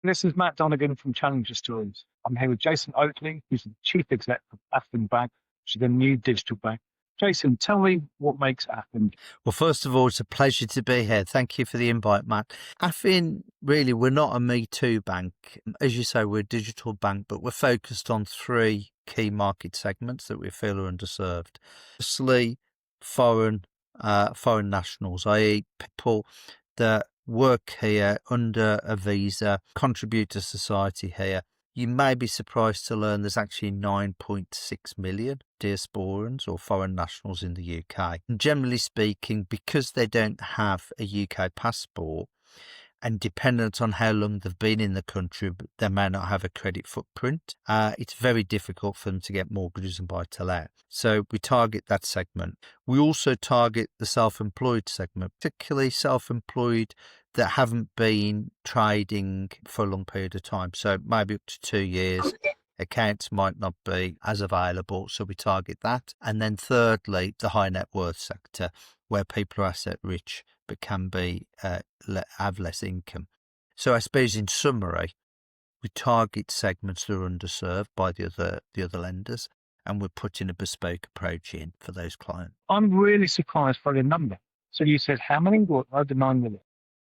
This is Matt Donegan from Challenger Stories. I'm here with Jason Oakley, who's the Chief Exec of Athlin Bank, which is a new digital bank. Jason, tell me what makes Athlin. Well, first of all, it's a pleasure to be here. Thank you for the invite, Matt. Athlin, really, we're not a Me Too bank. As you say, we're a digital bank, but we're focused on three key market segments that we feel are underserved. Firstly, foreign nationals, i.e. people that work here under a visa, contribute to society here. You may be surprised to learn there's actually 9.6 million diasporans or foreign nationals in the UK. And generally speaking, because they don't have a UK passport, and dependent on how long they've been in the country, they may not have a credit footprint. It's very difficult for them to get mortgages and buy to let. So we target that segment. We also target the self-employed segment, particularly self-employed that haven't been trading for a long period of time. So maybe up to 2 years. Accounts might not be as available, so we target that. And then thirdly, the high net worth sector, where people are asset rich but can be have less income. So I suppose in summary, we target segments that are underserved by the other lenders, and we're putting a bespoke approach in for those clients. I'm really surprised by the number. So you said how many? What, over 9 million?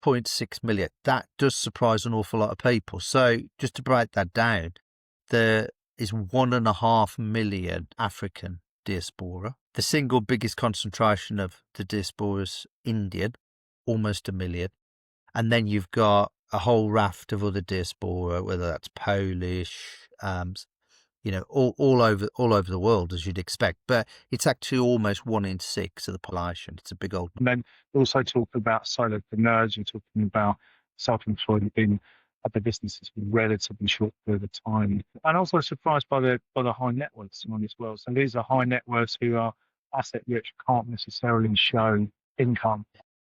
0.6 million. That does surprise an awful lot of people. So just to break that down, there is 1.5 million African diaspora. The single biggest concentration of the diaspora is Indian, almost 1 million. And then you've got a whole raft of other diaspora, whether that's Polish, all over the world, as you'd expect. But it's actually almost 1 in 6 of the population. It's a big old. And then you also talk about solopreneurs. You're talking about self-employed who've been at the businesses for a relatively short period of time. And also surprised by the high net worths on as well. So these are high net worths who are asset rich, can't necessarily show income.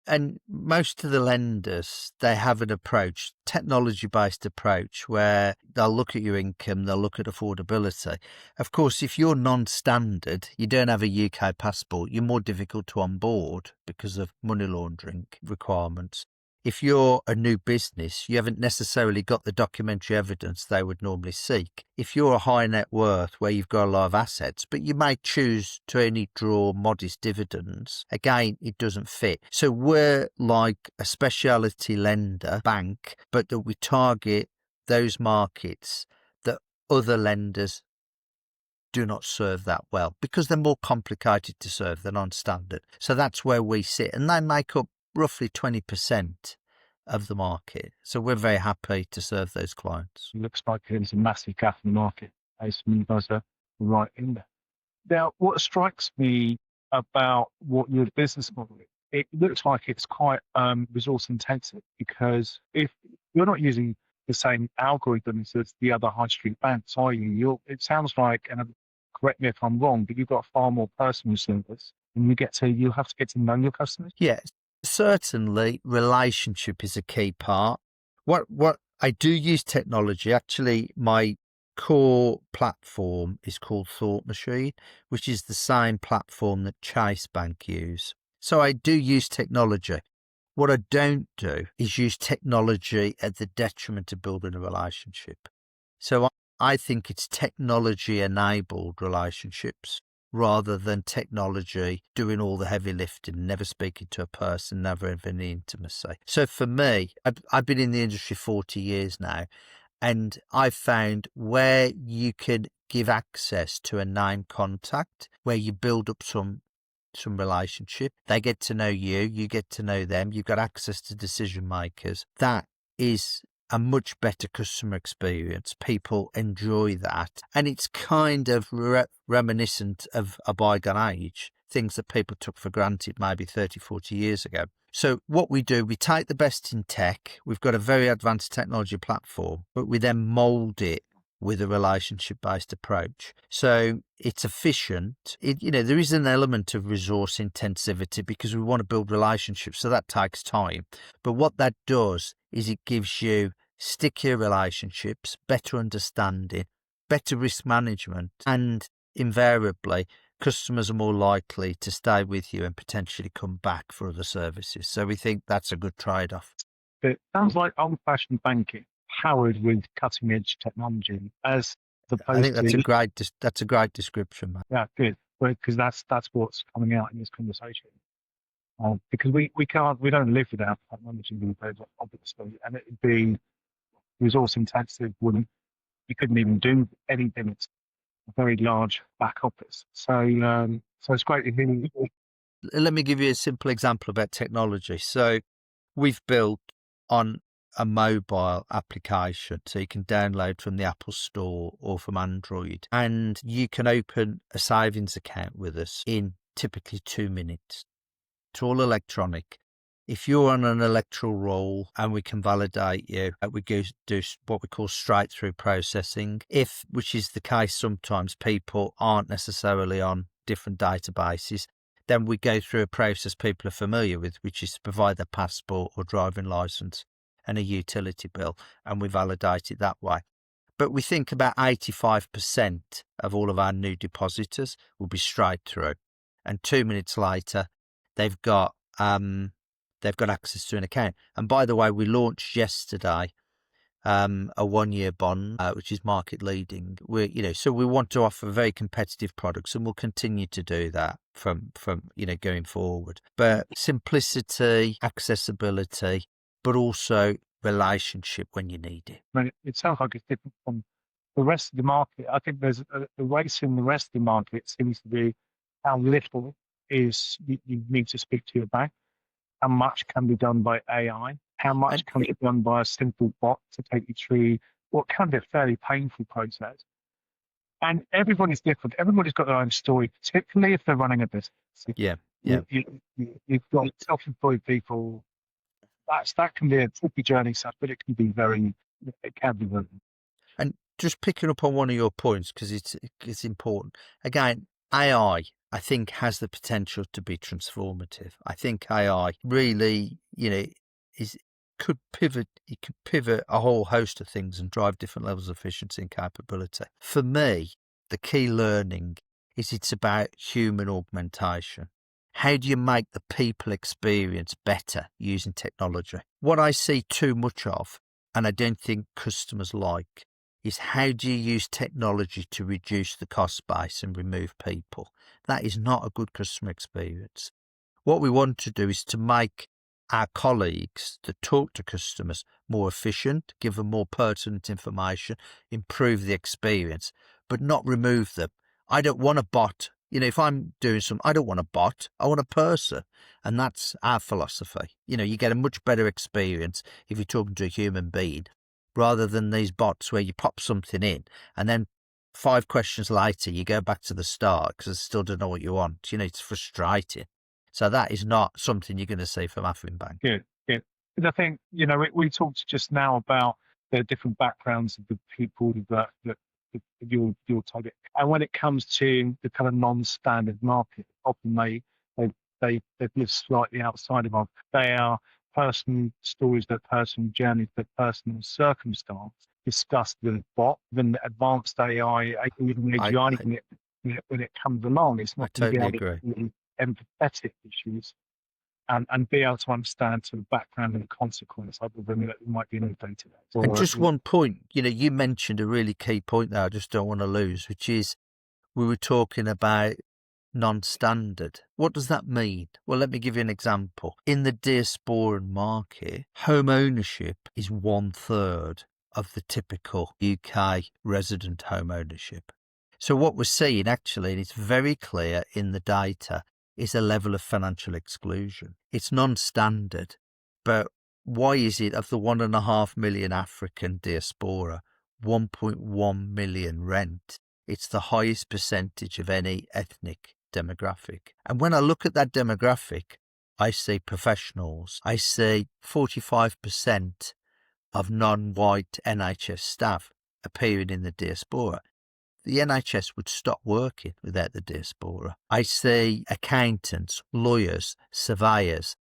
And most of the lenders, they have an approach, technology-based approach, where they'll look at your income, they'll look at affordability. Of course, if you're non-standard, you don't have a UK passport, you're more difficult to onboard because of money laundering requirements. If you're a new business, you haven't necessarily got the documentary evidence they would normally seek. If you're a high net worth where you've got a lot of assets, but you may choose to only draw modest dividends, again, it doesn't fit. So we're like a specialty lender bank, but that we target those markets that other lenders do not serve that well because they're more complicated to serve than non-standard. So that's where we sit, and they make up roughly 20% of the market. So we're very happy to serve those clients. It looks like there's a massive gap in the market. You guys are right in there. Now, what strikes me about what your business model is, it looks like it's quite resource intensive, because if you're not using the same algorithms as the other high street banks, are you? It sounds like, and correct me if I'm wrong, but you've got far more personal service, and you have to get to know your customers. Yes. Certainly, relationship is a key part. What I do use technology. Actually, my core platform is called Thought Machine, which is the same platform that Chase Bank use. So I do use technology. What I don't do is use technology at the detriment of building a relationship. So I think it's technology-enabled relationships, rather than technology doing all the heavy lifting, never speaking to a person, never having any intimacy. So for me, I've been in the industry 40 years now, and I've found where you can give access to a name contact, where you build up some relationship, they get to know you, you get to know them, you've got access to decision makers. That is a much better customer experience. People enjoy that. And it's kind of reminiscent of a bygone age, things that people took for granted maybe 30, 40 years ago. So what we do, we take the best in tech. We've got a very advanced technology platform, but we then mold it with a relationship-based approach. So it's efficient. There is an element of resource intensivity because we want to build relationships, so that takes time. But what that does is it gives you stickier relationships, better understanding, better risk management, and invariably customers are more likely to stay with you and potentially come back for other services. So we think that's a good trade-off. It sounds like old-fashioned banking. powered with cutting edge technology as I think opposed to that's a great description, Matt. yeah, good, because that's what's coming out in this conversation. Because we don't live without technology these days, obviously, and it'd be resource intensive. Wouldn't You couldn't even do anything. It's a very large back office. So it's great to hear you. Let me give you a simple example about technology. So we've built on a mobile application, so you can download from the Apple Store or from Android, and you can open a savings account with us in typically 2 minutes. It's all electronic. If you're on an electoral roll and we can validate you, we do what we call straight-through processing. Which is the case sometimes, people aren't necessarily on different databases, then we go through a process people are familiar with, which is to provide their passport or driving license and a utility bill, and we validate it that way. But we think about 85% of all of our new depositors will be straight through, and 2 minutes later, they've got access to an account. And by the way, we launched yesterday a 1-year bond, which is market leading. So we want to offer very competitive products, and we'll continue to do that from going forward. But simplicity, accessibility, but also relationship when you need it. I mean, it sounds like it's different from the rest of the market. I think there's the race in the rest of the market seems to be how little is you need to speak to your bank, how much can be done by AI, how much can be done by a simple bot to take you through what can be a fairly painful process. And everybody's different. Everybody's got their own story, particularly if they're running a business. Yeah. You've got self-employed people. That can be a tricky journey, but it can be very. And just picking up on one of your points, because it's important. Again, AI, I think, has the potential to be transformative. I think AI really, could pivot. It could pivot a whole host of things and drive different levels of efficiency and capability. For me, the key learning is it's about human augmentation. How do you make the people experience better using technology? What I see too much of, and I don't think customers like, is how do you use technology to reduce the cost base and remove people? That is not a good customer experience. What we want to do is to make our colleagues that talk to customers more efficient, give them more pertinent information, improve the experience, but not remove them. I don't want a bot. If I'm doing I don't want a bot, I want a person. And that's our philosophy. You get a much better experience if you're talking to a human being rather than these bots where you pop something in and then 5 questions later you go back to the start because I still don't know what you want. It's frustrating. So that is not something you're going to see from Athlin Bank. Good. And I think, we talked just now about the different backgrounds of the people that your target. And when it comes to the kind of non-standard market, often they've lived slightly outside of our. They are personal stories, their personal journeys, their personal circumstance discussed with a bot, then advanced AI, even AGI, when it comes along. It's not I totally agree. Empathetic issues and be able to understand sort of background and consequence other than that it might be in the day-to-day. And just one point, you mentioned a really key point there I just don't want to lose, which is we were talking about non-standard. What does that mean? Well, let me give you an example. In the diasporan market, home ownership is 1/3 of the typical UK resident home ownership. So what we're seeing actually, and it's very clear in the data, is a level of financial exclusion. It's non-standard, but why is it of the 1.5 million African diaspora, 1.1 million rent? It's the highest percentage of any ethnic demographic. And when I look at that demographic, I see professionals. I see 45% of non-white NHS staff appearing in the diaspora. The NHS would stop working without the diaspora. I see accountants, lawyers, surveyors,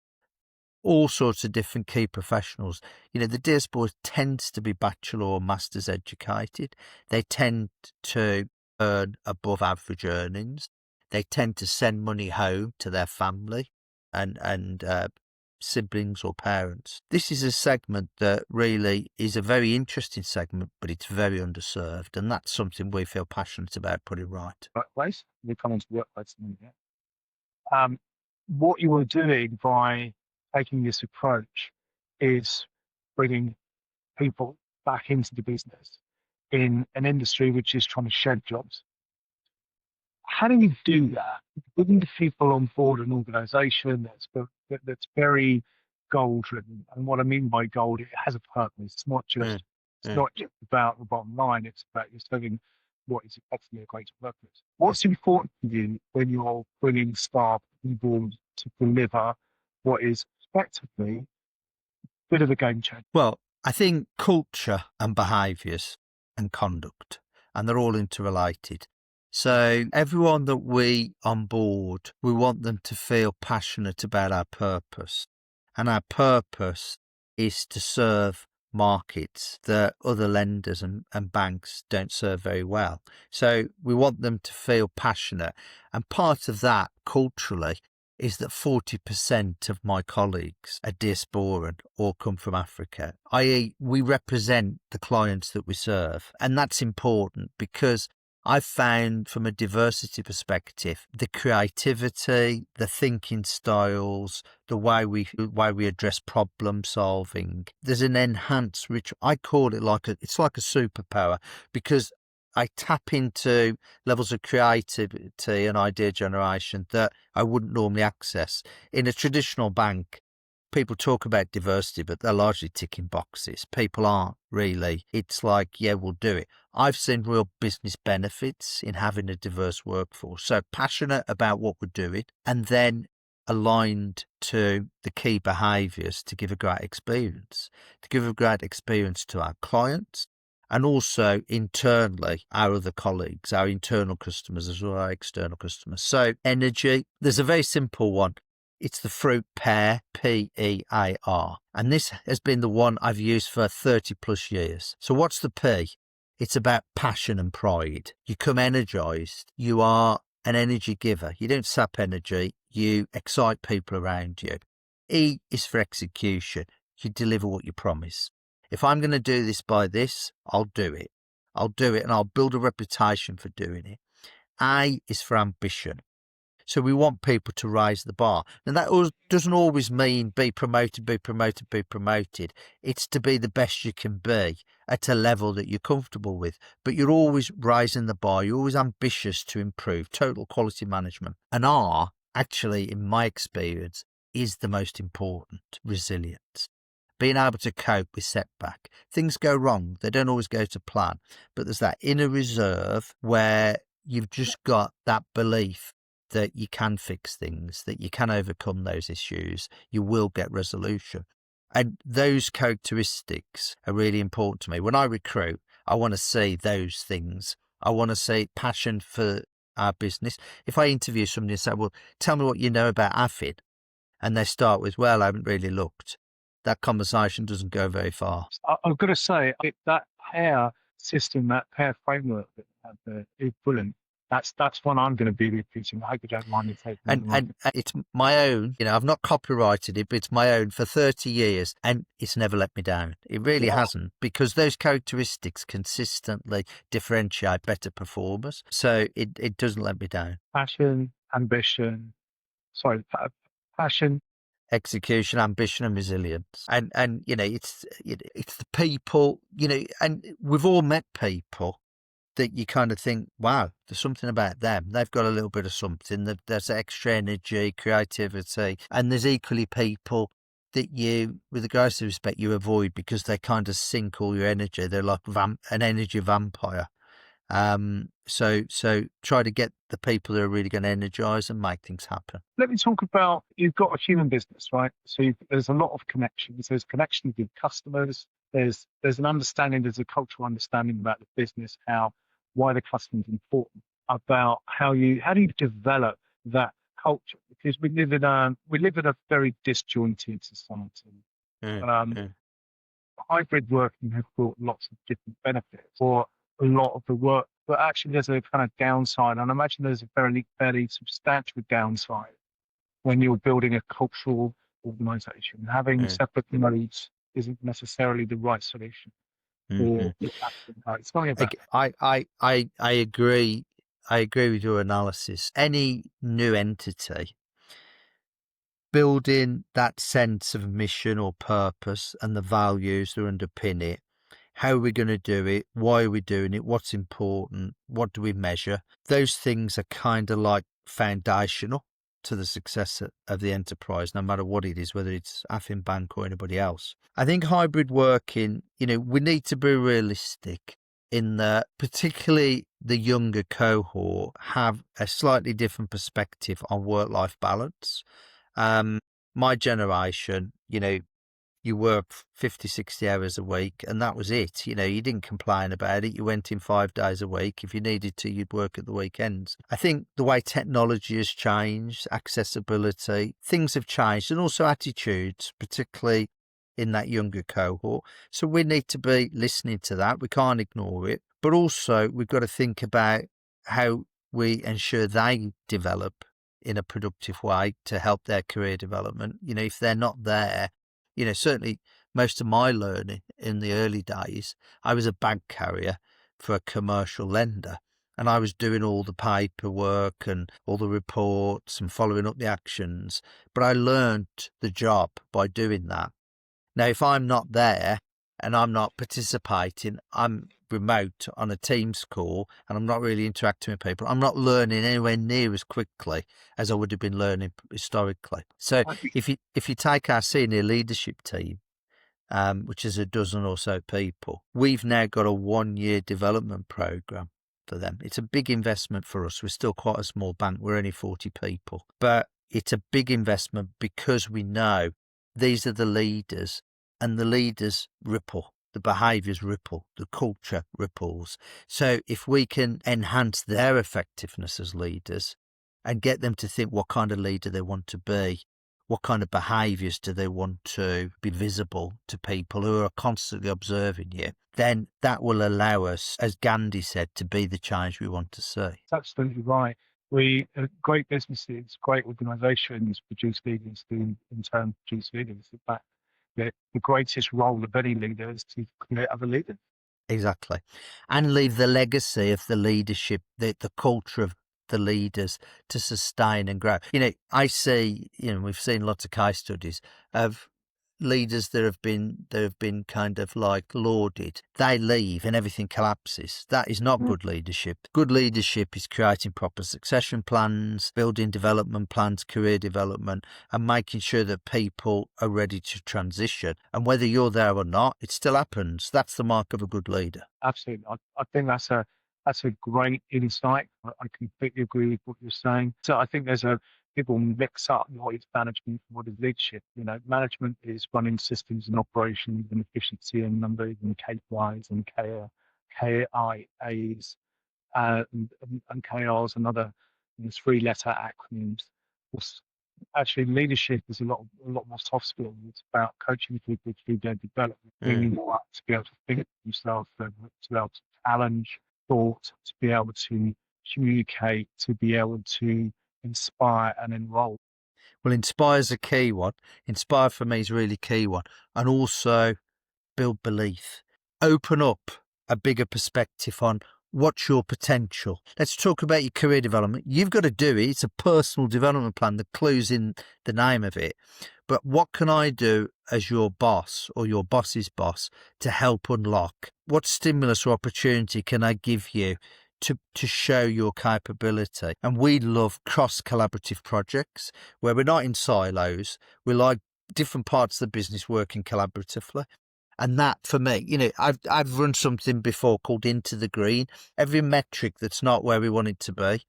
all sorts of different key professionals. The diaspora tends to be bachelor or master's educated. They tend to earn above average earnings. They tend to send money home to their family and siblings or parents. This is a segment that really is a very interesting segment, but it's very underserved. And that's something we feel passionate about putting right. Workplace, we come into the workplace. What you are doing by taking this approach is bringing people back into the business in an industry which is trying to shed jobs. How do you do that? Bringing the people on board an organization that's very goal driven. And what I mean by gold, it has a purpose. It's not just about the bottom line, it's about you're serving what is effectively a greater purpose. What's important to you when you're bringing staff on board to deliver what is effectively a bit of a game changer? Well, I think culture and behaviours and conduct, and they're all interrelated. So everyone that we onboard, we want them to feel passionate about our purpose. And our purpose is to serve markets that other lenders and banks don't serve very well. So we want them to feel passionate. And part of that culturally is that 40% of my colleagues are diasporan or come from Africa, i.e. we represent the clients that we serve. And that's important because I've found from a diversity perspective, the creativity, the thinking styles, the way we address problem solving, there's an enhanced rich, I call it it's like a superpower because I tap into levels of creativity and idea generation that I wouldn't normally access. In a traditional bank, people talk about diversity, but they're largely ticking boxes. People aren't really. It's like, yeah, we'll do it. I've seen real business benefits in having a diverse workforce. So passionate about what we're doing and then aligned to the key behaviours to give a great experience, to our clients, and also internally, our other colleagues, our internal customers as well as our external customers. So energy, there's a very simple one. It's the fruit PEAR, P-E-A-R. And this has been the one I've used for 30 plus years. So what's the P? It's about passion and pride. You come energized. You are an energy giver. You don't sap energy. You excite people around you. E is for execution. You deliver what you promise. If I'm going to do this by this, I'll do it. I'll do it and I'll build a reputation for doing it. A is for ambition. So we want people to raise the bar. And that doesn't always mean be promoted. It's to be the best you can be at a level that you're comfortable with. But you're always raising the bar. You're always ambitious to improve total quality management. And R, actually, in my experience, is the most important, resilience. Being able to cope with setback. Things go wrong. They don't always go to plan. But there's that inner reserve where you've just got that belief that you can fix things, that you can overcome those issues, you will get resolution. And those characteristics are really important to me. When I recruit, I want to see those things. I want to see passion for our business. If I interview somebody and say, well, tell me what you know about Athlin, and they start with, well, I haven't really looked, that conversation doesn't go very far. I've got to say, that PEAR system, that PEAR framework that we have there is brilliant. That's one I'm going to be repeating. I hope you don't mind me taking it. And it's my own, I've not copyrighted it, but it's my own for 30 years and it's never let me down. It really hasn't, because those characteristics consistently differentiate better performers. So it doesn't let me down. Passion, execution, ambition, and resilience. And it's the people, and we've all met people that you kind of think, wow, there's something about them. They've got a little bit of something. There's extra energy, creativity. And there's equally people that you, with the greatest respect, you avoid because they kind of sink all your energy. They're like an energy vampire. So try to get the people that are really going to energize and make things happen. Let me talk about, you've got a human business, right? So there's a lot of connections. There's connections with customers. There's an understanding, there's a cultural understanding about the business, why the customer is important, about how do you develop that culture, because we live in a very disjointed society. Hybrid working has brought lots of different benefits for a lot of the work, but actually there's a kind of downside, and I imagine there's a fairly substantial downside when you're building a cultural organisation. Having Mm. separate modes isn't necessarily the right solution for Mhm. the platform. It's not about I agree. I agree with your analysis. Any new entity building that sense of mission or purpose and the values that underpin it. How are we going to do it? Why are we doing it? What's important? What do we measure? Those things are kind of like foundational to the success of the enterprise, no matter what it is, whether it's Athlin Bank or anybody else. I think hybrid working, we need to be realistic in that particularly the younger cohort have a slightly different perspective on work-life balance. My generation, you work 50, 60 hours a week and that was it. You didn't complain about it. You went in 5 days a week. If you needed to, you'd work at the weekends. I think the way technology has changed, accessibility, things have changed, and also attitudes, particularly in that younger cohort. So we need to be listening to that. We can't ignore it. But also we've got to think about how we ensure they develop in a productive way to help their career development. If they're not there, certainly most of my learning in the early days, I was a bag carrier for a commercial lender, and I was doing all the paperwork and all the reports and following up the actions. But I learned the job by doing that. Now, if I'm not there and I'm not participating, I'm remote on a Teams call and I'm not really interacting with people, I'm not learning anywhere near as quickly as I would have been learning historically. So I think if you take our senior leadership team, which is a dozen or so people, we've now got a 1-year development program for them. It's a big investment for us. We're still quite a small bank. We're only 40 people, but it's a big investment because we know these are the leaders, and the leaders ripple. The behaviours ripple, the culture ripples. So if we can enhance their effectiveness as leaders and get them to think what kind of leader they want to be, what kind of behaviours do they want to be visible to people who are constantly observing you, then that will allow us, as Gandhi said, to be the change we want to see. that's absolutely right. Great businesses, great organisations produce leaders who in turn produce leaders. In fact, the greatest role of any leader is to create other leaders. Exactly. And leave the legacy of the leadership, the culture of the leaders to sustain and grow. I see, we've seen lots of case studies of leaders that have been kind of like lauded. They leave and everything collapses. That is not good leadership. Good leadership is creating proper succession plans, building development plans, career development, and making sure that people are ready to transition. And whether you're there or not, it still happens. That's the mark of a good leader. Absolutely. I think that's a great insight. I completely agree with what you're saying. So I think people mix up what is management and what is leadership. Management is running systems and operations and efficiency and numbers and KPIs and KIAs and KRs and other 3-letter acronyms. Actually, leadership is a lot more soft skills. It's about coaching people through their development, bringing them up to be able to think for themselves, to be able to challenge thought, to be able to communicate, to be able to inspire and enroll. Well, inspire's a key one. Inspire for me is a really key one. And also build belief. Open up a bigger perspective on what's your potential. Let's talk about your career development. You've got to do it. It's a personal development plan. The clue's in the name of it. But what can I do as your boss or your boss's boss to help unlock? What stimulus or opportunity can I give you to show your capability? And we love cross-collaborative projects where we're not in silos. We like different parts of the business working collaboratively. And that, for me, I've run something before called Into the Green. Every metric that's not where we want it to be,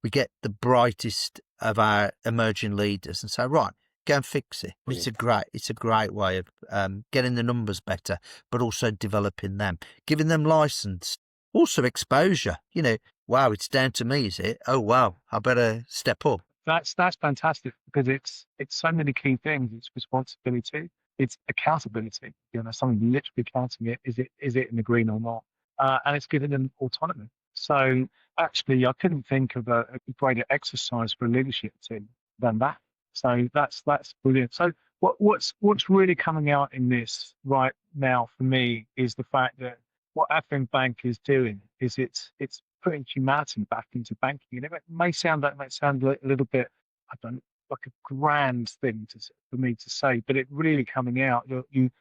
we get the brightest of our emerging leaders and say, right, go and fix it. It's a great way of getting the numbers better, but also developing them, giving them license, also exposure. Wow, it's down to me, is it? Oh wow, I better step up. That's fantastic because it's so many key things. It's responsibility, it's accountability. Someone literally counting it. Is it in the green or not? And it's giving them autonomy. So actually, I couldn't think of a greater exercise for a leadership team than that. So that's brilliant. So What's really coming out in this right now for me is the fact that what Athlin Bank is doing is it's putting humanity back into banking. And it might sound a little bit, I don't like a grand thing for me to say, but it really coming out. You've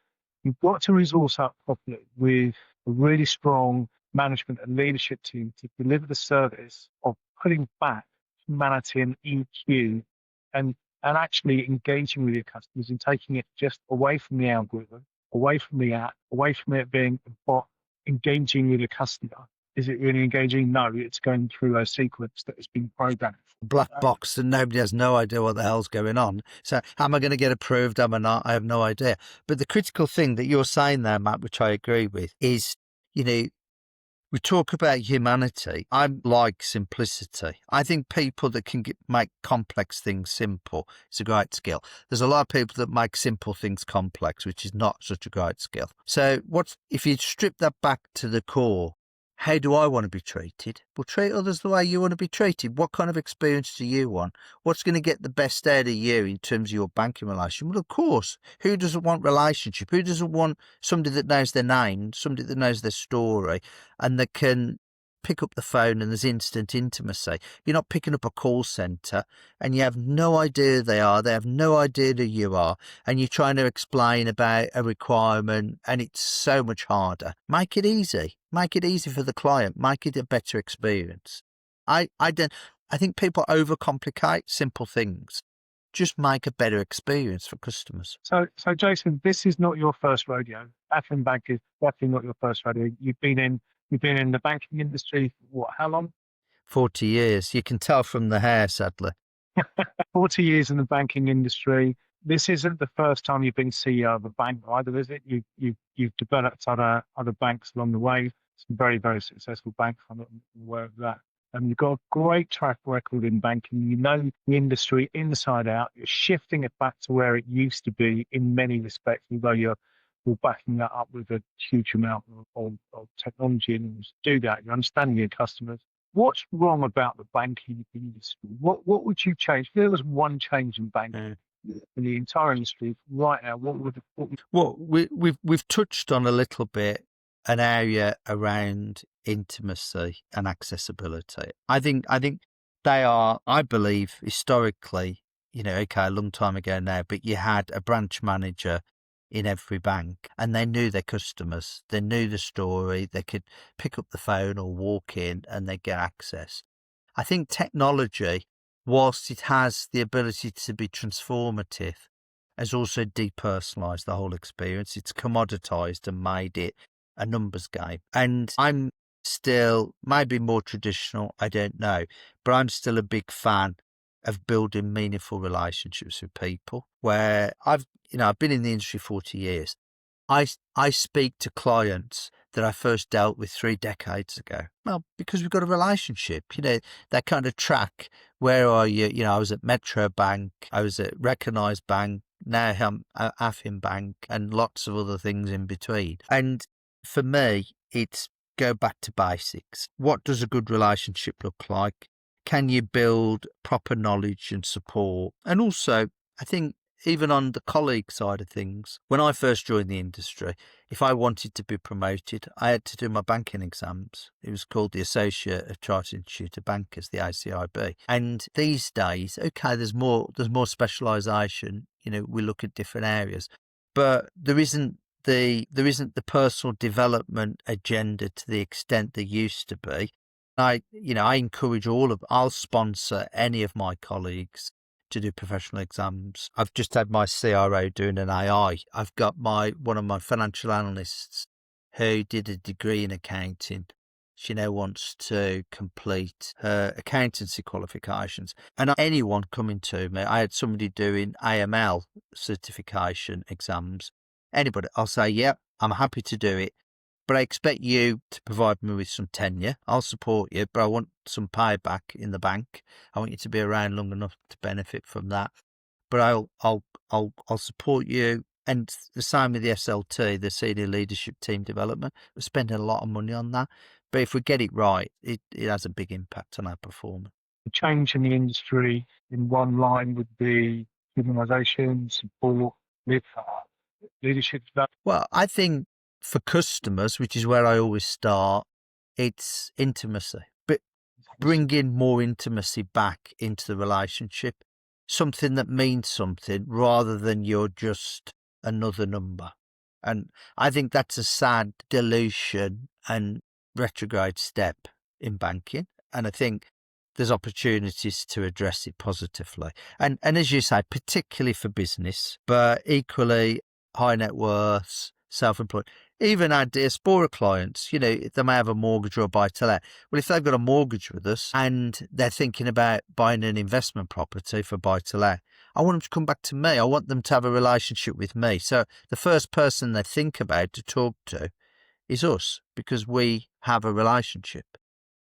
got to resource up properly with a really strong management and leadership team to deliver the service of putting back humanity and EQ and actually engaging with your customers and taking it just away from the algorithm, away from the app, away from it being a bot, engaging with the customer. Is it really engaging? No, it's going through a sequence that has been programmed. Black box, and nobody has no idea what the hell's going on. So am I going to get approved? Am I not? I have no idea. But the critical thing that you're saying there, Matt, which I agree with, is, we talk about humanity. I like simplicity. I think people that can make complex things simple is a great skill. There's a lot of people that make simple things complex, which is not such a great skill. So if you strip that back to the core, how do I want to be treated? Well, treat others the way you want to be treated. What kind of experience do you want? What's going to get the best out of you in terms of your banking relationship? Well, of course, who doesn't want relationship? Who doesn't want somebody that knows their name, somebody that knows their story, and that can pick up the phone and there's instant intimacy? You're not picking up a call centre and you have no idea who they are. They have no idea who you are. And you're trying to explain about a requirement and it's so much harder. Make it easy. Make it easy for the client. Make it a better experience. I think people overcomplicate simple things. Just make a better experience for customers. So Jason, this is not your first rodeo. Athlin Bank is definitely not your first rodeo. You've been in the banking industry for how long? 40 years. You can tell from the hair, sadly. 40 years in the banking industry. This isn't the first time you've been CEO of a bank either, is it? You've developed other banks along the way. Some very, very successful banks. I'm not aware of that. And you've got a great track record in banking. You know the industry inside out. You're shifting it back to where it used to be in many respects, although you're backing that up with a huge amount of technology and do that. You're understanding your customers. What's wrong about the banking industry? What would you change? If there was one change in banking in the entire industry right now, what would Well, we've touched on a little bit an area around intimacy and accessibility. I think they are, I believe, historically, a long time ago now, but you had a branch manager in every bank and they knew their customers, they knew the story, they could pick up the phone or walk in and they get access. I think technology, whilst it has the ability to be transformative, has also depersonalised the whole experience. It's commoditised and made it a numbers game. And I'm still maybe more traditional, I don't know, but I'm still a big fan of building meaningful relationships with people where I've been in the industry 40 years. I speak to clients that I first dealt with 3 decades ago. Well, because we've got a relationship, that kind of track. Where are you? I was at Metro Bank, I was at Recognised Bank, now I'm at Athlin Bank and lots of other things in between. And for me, it's go back to basics. What does a good relationship look like? Can you build proper knowledge and support? And also, I think even on the colleague side of things, when I first joined the industry, if I wanted to be promoted, I had to do my banking exams. It was called the Associate of Chartered Institute of Bankers, the ACIB. And these days, okay, there's more specialisation. We look at different areas, but there isn't the personal development agenda to the extent there used to be. I encourage I'll sponsor any of my colleagues to do professional exams. I've just had my CRO doing an AI. I've got one of my financial analysts who did a degree in accounting. She now wants to complete her accountancy qualifications. And anyone coming to me, I had somebody doing AML certification exams. Anybody, I'll say, yeah, I'm happy to do it. But I expect you to provide me with some tenure. I'll support you, but I want some payback in the bank. I want you to be around long enough to benefit from that. But I'll support you. And the same with the SLT, the Senior Leadership Team Development. We're spending a lot of money on that. But if we get it right, it has a big impact on our performance. The change in the industry in one line would be humanisation, support, with leadership development. Well, I think for customers, which is where I always start, it's intimacy, but bringing more intimacy back into the relationship, something that means something rather than you're just another number. And I think that's a sad dilution and retrograde step in banking. And I think there's opportunities to address it positively. And as you say, particularly for business, but equally high net worths, self-employed, even our diaspora clients, they may have a mortgage or a buy-to-let. Well, if they've got a mortgage with us and they're thinking about buying an investment property for buy-to-let, I want them to come back to me. I want them to have a relationship with me. So the first person they think about to talk to is us, because we have a relationship.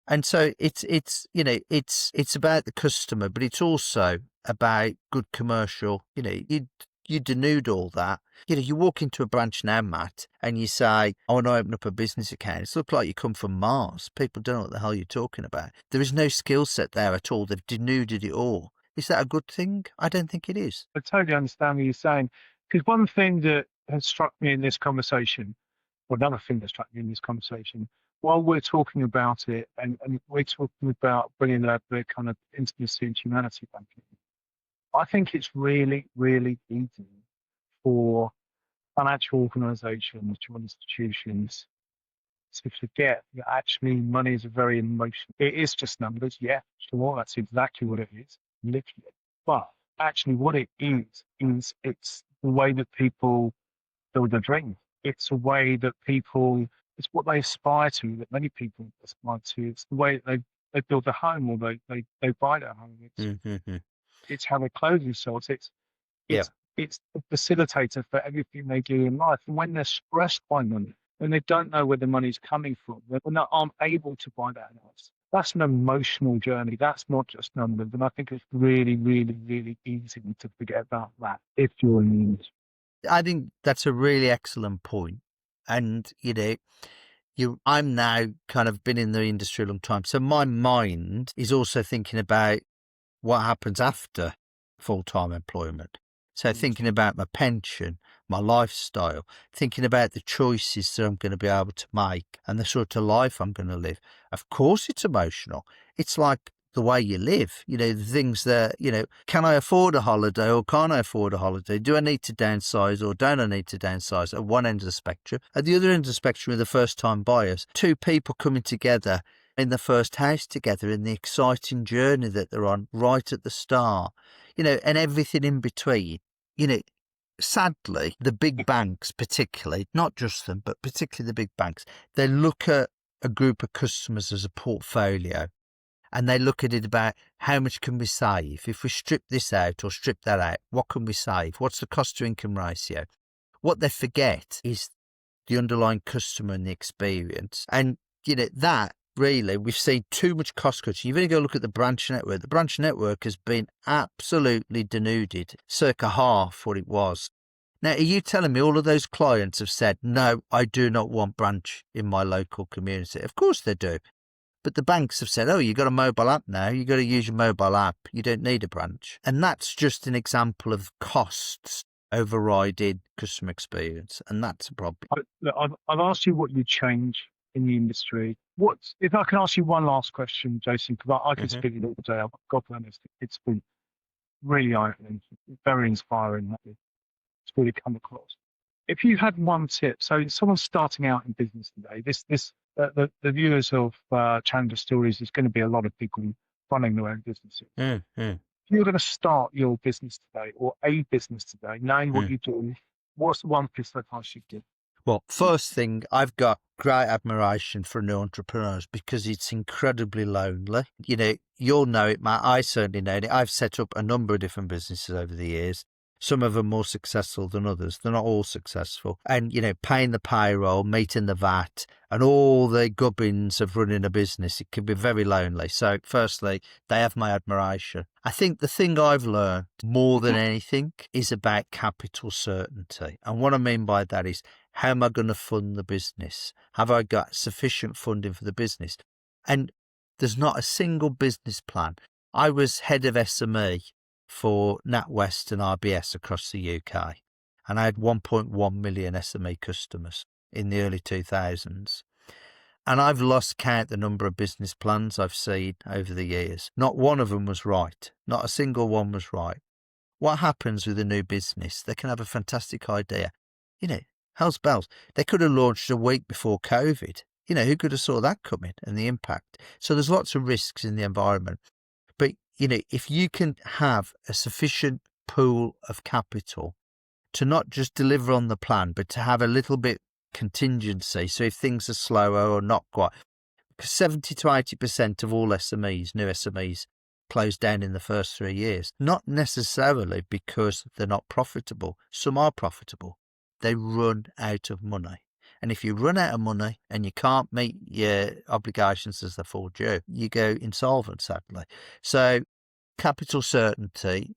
And so it's about the customer, but it's also about good commercial. You denude all that. You walk into a branch now, Matt, and you say, I want to open up a business account. It's looked like you come from Mars. People don't know what the hell you're talking about. There is no skill set there at all. They've denuded it all. Is that a good thing? I don't think it is. I totally understand what you're saying. Because one thing that has struck me in this conversation, or another thing that struck me in this conversation, while we're talking about it and we're talking about bringing that the kind of intimacy and humanity back in, I think it's really, really easy for financial organizations, or institutions to forget that actually money is a very emotional. It is just numbers, yeah, sure, that's exactly what it is, literally. But actually what it is it's the way that people build their dreams. It's a way that people, it's what they aspire to, that many people aspire to. It's the way that they build a home, or they buy their home. It's how they clothe themselves. Yeah. It's the facilitator for everything they do in life. And when they're stressed by money, when they don't know where the money's coming from, when they aren't able to buy that house, that's an emotional journey. That's not just numbers. And I think it's really, really, really easy to forget about that if you're in the industry. I think that's a really excellent point. And, I'm now kind of been in the industry a long time. So my mind is also thinking about what happens after full-time employment. So thinking about my pension, my lifestyle, thinking about the choices that I'm going to be able to make and the sort of life I'm going to live. Of course, it's emotional. It's like the way you live, the things that, can I afford a holiday or can't I afford a holiday? Do I need to downsize or don't I need to downsize at one end of the spectrum? At the other end of the spectrum are the first-time buyers, two people coming together in the first house together, in the exciting journey that they're on right at the start, and everything in between. Sadly, the big banks particularly, not just them, but particularly the big banks, they look at a group of customers as a portfolio, and they look at it about how much can we save? If we strip this out or strip that out, what can we save? What's the cost to income ratio? What they forget is the underlying customer and the experience. And, that really, we've seen too much cost cutting. You've only got to look at the branch network. The branch network has been absolutely denuded, circa half what it was. Now, are you telling me all of those clients have said, no, I do not want branch in my local community? Of course they do. But the banks have said, oh, you've got a mobile app now. You've got to use your mobile app. You don't need a branch. And that's just an example of costs overriding customer experience. And that's a problem. I've asked you what you change in the industry. If I can ask you one last question, Jason, because I could speak it all day. God bless. It's been really eye-opening, very inspiring. It's really come across. If you had one tip, so someone's starting out in business today, the viewers of Challenger Stories is going to be a lot of people running their own businesses. If you're going to start your business today or a business today, knowing what you do, what's the one piece of advice you give? Well, first thing, I've got great admiration for new entrepreneurs because it's incredibly lonely. You'll know it, Matt. I certainly know it. I've set up a number of different businesses over the years. Some of them more successful than others. They're not all successful. And, paying the payroll, meeting the VAT, and all the gubbins of running a business, it can be very lonely. So, firstly, they have my admiration. I think the thing I've learned more than anything is about capital certainty. And what I mean by that is, how am I going to fund the business? Have I got sufficient funding for the business? And there's not a single business plan. I was head of SME for NatWest and RBS across the UK. and I had 1.1 million SME customers in the early 2000s. And I've lost count the number of business plans I've seen over the years. Not one of them was right. Not a single one was right. What happens with a new business? They can have a fantastic idea. Hell's bells. They could have launched a week before COVID. Who could have saw that coming and the impact? So there's lots of risks in the environment. But, if you can have a sufficient pool of capital to not just deliver on the plan, but to have a little bit contingency. So if things are slower or not quite, because 70 to 80% of all SMEs, new SMEs, close down in the first 3 years, not necessarily because they're not profitable. Some are profitable. They run out of money. And if you run out of money and you can't meet your obligations as they fall due, you go insolvent, sadly. So capital certainty,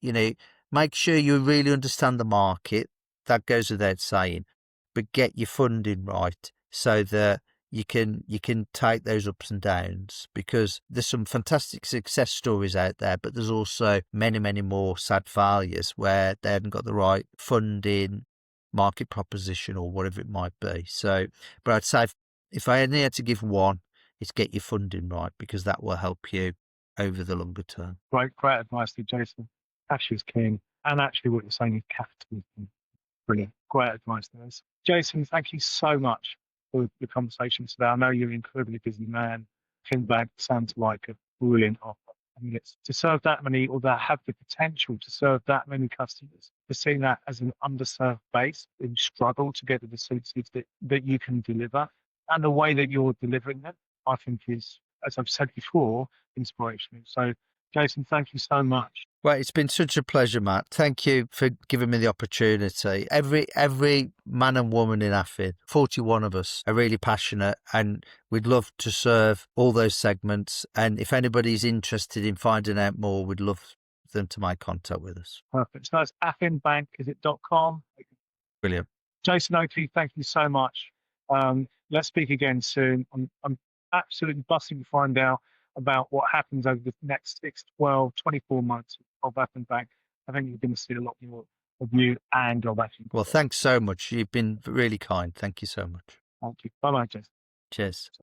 make sure you really understand the market. That goes without saying, but get your funding right so that you can take those ups and downs, because there's some fantastic success stories out there, but there's also many, many more sad failures where they haven't got the right funding, market proposition, or whatever it might be. So, but I'd say if I only had to give one, it's get your funding right, because that will help you over the longer term. Great advice there, Jason. Cash is king. And actually what you're saying is capital is king. Brilliant. Great advice there. Jason, thank you so much for the conversation today. I know you're an incredibly busy man. Athlin Bank sounds like a brilliant offer. I mean, it's to serve that many, or that have the potential to serve that many customers, to see that as an underserved base who struggle to get to the services that you can deliver, and the way that you're delivering them, I think is, as I've said before, inspirational. So, Jason, thank you so much. Well, it's been such a pleasure, Matt. Thank you for giving me the opportunity. Every man and woman in Athlin, 41 of us, are really passionate, and we'd love to serve all those segments. And if anybody's interested in finding out more, we'd love them to make contact with us. Perfect. So that's Athlin Bank, is it .com? Brilliant. Jason Oakley, thank you so much. Let's speak again soon. I'm absolutely busting to find out about what happens over the next 6, 12, 24 months of Athlin Bank. I think you're going to see a lot more of you and of Athlin. Well, thanks so much. You've been really kind. Thank you so much. Thank you. Bye-bye, Jason. Cheers.